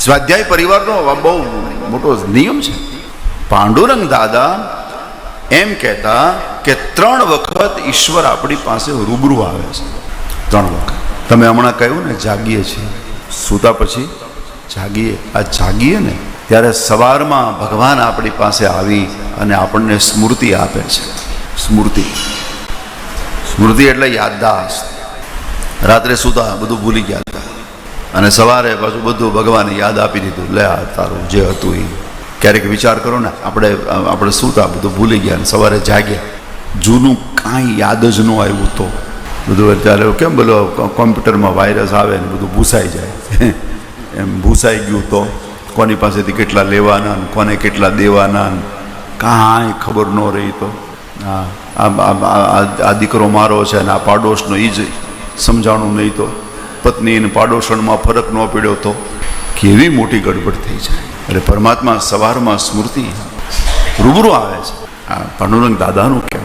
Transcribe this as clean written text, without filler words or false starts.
સ્વાધ્યાય પરિવારનો બહુ મોટો નિયમ છે. પાંડુરંગ દાદા એમ કહેતા કે 3 વખત ઈશ્વર આપણી પાસે રૂબરૂ આવે છે. 3 વખત. તમે હમણાં કહ્યું ને જાગીએ છીએ, સૂતા પછી જાગીએ. આ જાગીએ ને ત્યારે સવારમાં ભગવાન આપણી પાસે આવી અને આપણને સ્મૃતિ આપે છે. સ્મૃતિ એટલે યાદદાસ્ત. રાત્રે સૂતા બધું ભૂલી ગયા હતા અને સવારે પાછું બધું ભગવાને યાદ આપી દીધું. લે આ તારું જે હતું એ. ક્યારેક વિચાર કરો ને, આપણે સૂતા બધું ભૂલી ગયા અને સવારે જાગ્યા, જૂનું કાંઈ યાદ જ ન આવ્યું તો બધું. ત્યારે કેમ બોલો કોમ્પ્યુટરમાં વાયરસ આવે ને બધું ભૂસાઈ જાય એમ ભૂસાઈ ગયું તો કોની પાસેથી કેટલા લેવાના ને કોને કેટલા દેવાના ને કાંઈ ખબર ન રહી તો આ દીકરો મારો છે અને આ પાડોશનો એ જ સમજાણું નહીં તો પત્ની અને પાડોશણમાં ફરક ન પડ્યો તો કેવી મોટી ગડબડ થઈ જાય. એટલે પરમાત્મા સવારમાં સ્મૃતિ રૂબરૂ આવે છે. આ પાંડુરંગ દાદાનું કહેવાય.